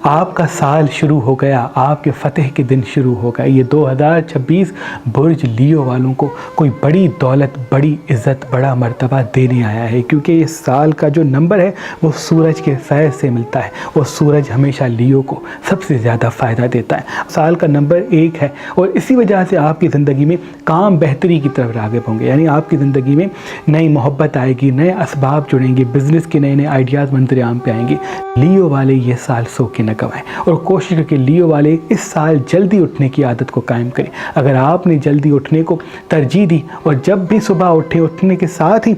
آپ کا سال شروع ہو گیا، آپ کے فتح کے دن شروع ہو گئے۔ یہ 2026 برج لیو والوں کو کوئی بڑی دولت، بڑی عزت، بڑا مرتبہ دینے آیا ہے، کیونکہ اس سال کا جو نمبر ہے وہ سورج کے فیض سے ملتا ہے، اور سورج ہمیشہ لیو کو سب سے زیادہ فائدہ دیتا ہے۔ سال کا نمبر 1 ہے، اور اسی وجہ سے آپ کی زندگی میں کام بہتری کی طرف راغب ہوں گے، یعنی آپ کی زندگی میں نئی محبت آئے گی، نئے اسباب جڑیں گے، بزنس کے نئے آئیڈیاز منظر عام پہ آئیں گے۔ لیو والے یہ سال سو کے نہ گوائیں، اور کوشش کر کے لیو والے اس سال جلدی اٹھنے کی عادت کو قائم کریں۔ اگر آپ نے جلدی اٹھنے کو ترجیح دی، اور جب بھی صبح اٹھنے کے ساتھ ہی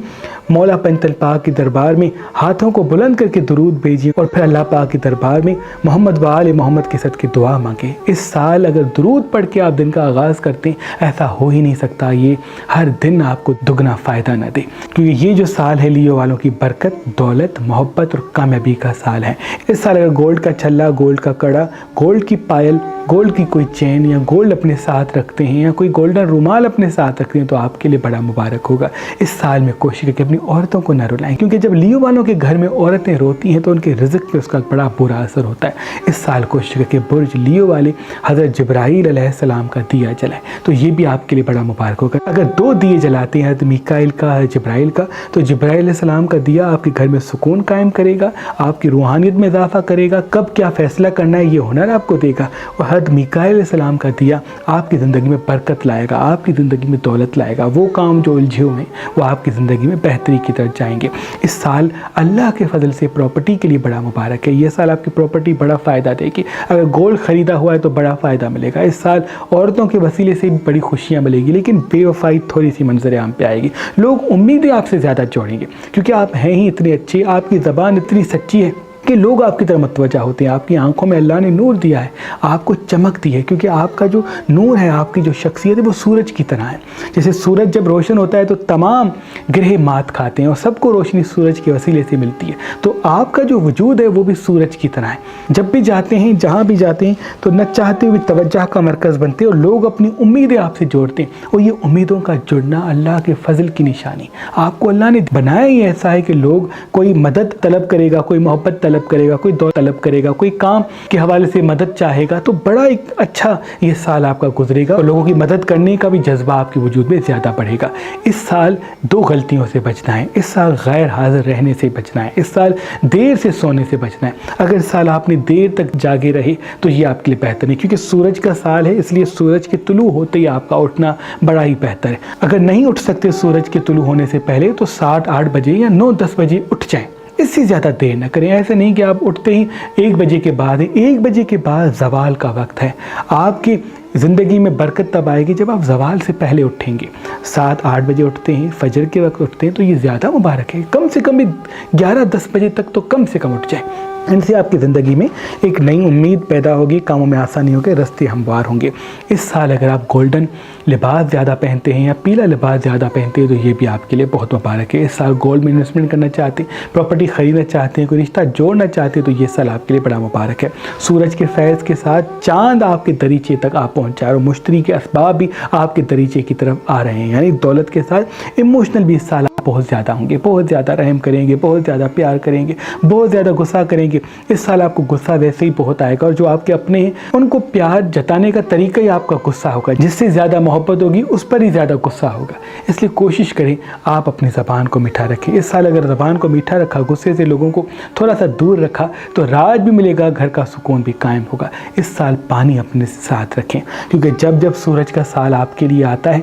مولا پنجتن پاک کے دربار میں ہاتھوں کو بلند کر کے درود بھیجیں، اور پھر اللہ پاک کے دربار میں محمد و آل محمد کے صدقے دعا مانگیں۔ اس سال اگر درود پڑھ کے آپ دن کا آغاز کرتے ہیں، ایسا ہو ہی نہیں سکتا یہ ہر دن آپ کو دگنا فائدہ نہ دے، کیونکہ یہ جو سال ہے لیو والوں کی برکت، دولت، محبت اور کامیابی کا سال ہے۔ اس سال اگر گولڈ کا چھلا، گولڈ کا کڑا، گولڈ کی پائل، گولڈ کی کوئی چین یا گولڈ اپنے ساتھ رکھتے ہیں، یا کوئی گولڈن رومال اپنے ساتھ رکھتے ہیں، تو آپ کے لیے بڑا مبارک ہوگا۔ اس سال میں کوشش کریں کہ اپنی عورتوں کو نہ رلائیں، کیونکہ جب لیو والوں کے گھر میں عورتیں روتی ہیں تو ان کے رزق پہ اس کا بڑا برا اثر ہوتا ہے۔ اس سال کوشش کریں کہ برج لیو والے حضرت جبرائیل علیہ السلام کا دیا جلائیں، تو یہ بھی آپ کے لیے بڑا مبارک ہوگا۔ اگر 2 دیے جلاتے ہیں، حضرت میکائیل کا، حضرت جبرائیل کا، تو جبرائیل علیہ السلام کا دیا آپ کے گھر میں سکون قائم کرے گا، آپ کی روحانیت میں اضافہ کرے گا، کب کیا فیصلہ کرنا ہے یہ ہنر آپ کو دے گا۔ اور حضرت میکائیل علیہ السلام کا دیا آپ کی زندگی میں برکت لائے گا، آپ کی زندگی میں دولت لائے گا، وہ کام جو الجھے ہوئے ہیں وہ آپ کی زندگی میں بہتری کی طرف جائیں گے۔ اس سال اللہ کے فضل سے پراپرٹی کے لیے بڑا مبارک ہے۔ یہ سال آپ کی پراپرٹی بڑا فائدہ دے گی۔ اگر گولڈ خریدا ہوا ہے تو بڑا فائدہ ملے گا۔ اس سال عورتوں کے وسیلے سے بھی بڑی خوشیاں ملے گی، لیکن بے وفائی تھوڑی سی منظر عام پہ آئے گی۔ لوگ امیدیں آپ سے زیادہ جوڑیں گے، کیونکہ آپ ہیں ہی اتنے اچھے، آپ کی زبان اتنی سچی ہے کہ لوگ آپ کی طرف متوجہ ہوتے ہیں۔ آپ کی آنکھوں میں اللہ نے نور دیا ہے، آپ کو چمک دی ہے، کیونکہ آپ کا جو نور ہے، آپ کی جو شخصیت ہے وہ سورج کی طرح ہے۔ جیسے سورج جب روشن ہوتا ہے تو تمام گرہ مات کھاتے ہیں، اور سب کو روشنی سورج کے وسیلے سے ملتی ہے، تو آپ کا جو وجود ہے وہ بھی سورج کی طرح ہے۔ جب بھی جاتے ہیں، جہاں بھی جاتے ہیں، تو نہ چاہتے ہوئے توجہ کا مرکز بنتے ہیں، اور لوگ اپنی امیدیں آپ سے جوڑتے ہیں، اور یہ امیدوں کا جڑنا اللہ کے فضل کی نشانی۔ آپ کو اللہ نے بنایا ہی ایسا ہے کہ لوگ کوئی مدد طلب کرے گا، کوئی محبت طلب کرے گا، کوئی دولت طلب کرے گا، کوئی کام کے حوالے سے مدد چاہے گا، تو بڑا ایک اچھا یہ سال آپ کا گزرے گا، اور لوگوں کی مدد کرنے کا بھی جذبہ آپ کے وجود میں زیادہ بڑھے گا۔ اس سال 2 غلطیوں سے بچنا ہے، اس سال غیر حاضر رہنے سے بچنا ہے، اس سال دیر سے سونے سے بچنا ہے۔ اگر اس سال آپ نے دیر تک جاگے رہے تو یہ آپ کے لیے بہتر نہیں، کیونکہ سورج کا سال ہے، اس لیے سورج کے طلوع ہوتے ہی آپ کا اٹھنا بڑا ہی بہتر ہے۔ اگر نہیں اٹھ سکتے سورج کے طلوع ہونے سے پہلے تو 7-8 بجے یا 9-10 بجے اٹھ جائیں، اس سے زیادہ دیر نہ کریں۔ ایسا نہیں کہ آپ اٹھتے ہی 1 بجے کے بعد، 1 بجے کے بعد زوال کا وقت ہے۔ آپ کی زندگی میں برکت تب آئے گی جب آپ زوال سے پہلے اٹھیں گے۔ 7-8 بجے اٹھتے ہیں، فجر کے وقت اٹھتے ہیں، تو یہ زیادہ مبارک ہے۔ کم سے کم 11-10 بجے تک تو کم سے کم اٹھ جائیں۔ ان سے آپ کی زندگی میں ایک نئی امید پیدا ہوگی، کاموں میں آسانی ہوگی، راستے ہموار ہوں گے۔ اس سال اگر آپ گولڈن لباس زیادہ پہنتے ہیں یا پیلا لباس زیادہ پہنتے ہیں تو یہ بھی آپ کے لیے بہت مبارک ہے۔ اس سال گولڈ میں انویسٹمنٹ کرنا چاہتے ہیں، پراپرٹی خریدنا چاہتے ہیں، کوئی رشتہ جوڑنا چاہتے ہیں، تو یہ سال آپ کے لیے بڑا مبارک ہے۔ سورج کے فیض کے ساتھ چاند آپ کے دریچے تک آپ پہنچا رہے، اور مشتری کے اسباب بھی آپ کے دریچے کی طرف آ رہے ہیں، یعنی دولت کے ساتھ ایموشنل بھی اس سال بہت زیادہ ہوں گے، بہت زیادہ رحم کریں گے، بہت زیادہ پیار کریں گے، بہت زیادہ غصہ کریں گے۔ اس سال آپ کو غصہ ویسے ہی بہت آئے گا، اور جو آپ کے اپنے ہیں ان کو پیار جتانے کا طریقہ ہی آپ کا غصہ ہوگا، جس سے زیادہ محبت ہوگی اس پر ہی زیادہ غصہ ہوگا۔ اس لیے کوشش کریں آپ اپنی زبان کو میٹھا رکھیں۔ اس سال اگر زبان کو میٹھا رکھا، غصے سے لوگوں کو تھوڑا سا دور رکھا، تو راج بھی ملے گا، گھر کا سکون بھی قائم ہوگا۔ اس سال پانی اپنے ساتھ رکھیں، کیونکہ جب سورج کا سال آپ کے لیے آتا ہے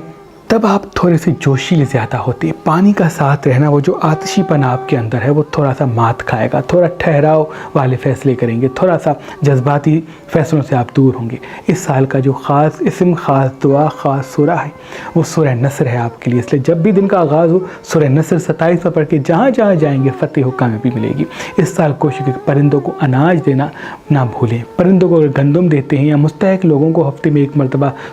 تب آپ تھوڑے سے جوشیلے زیادہ ہوتے ہیں۔ پانی کا ساتھ رہنا، وہ جو آتشی پن آپ کے اندر ہے وہ تھوڑا سا مات کھائے گا، تھوڑا ٹھہراؤ والے فیصلے کریں گے، تھوڑا سا جذباتی فیصلوں سے آپ دور ہوں گے۔ اس سال کا جو خاص اسم، خاص دعا، خاص سورہ ہے وہ سورہ نصر ہے آپ کے لیے، اس لیے جب بھی دن کا آغاز ہو سورہ نصر 27 میں پڑھ کے جہاں جہاں جائیں گے فتح و کامیابی ملے گی۔ اس سال کوشش کریں پرندوں کو اناج دینا نہ بھولیں۔ پرندوں کو اگر گندم دیتے ہیں، یا مستحق لوگوں کو ہفتے میں 1 مرتبہ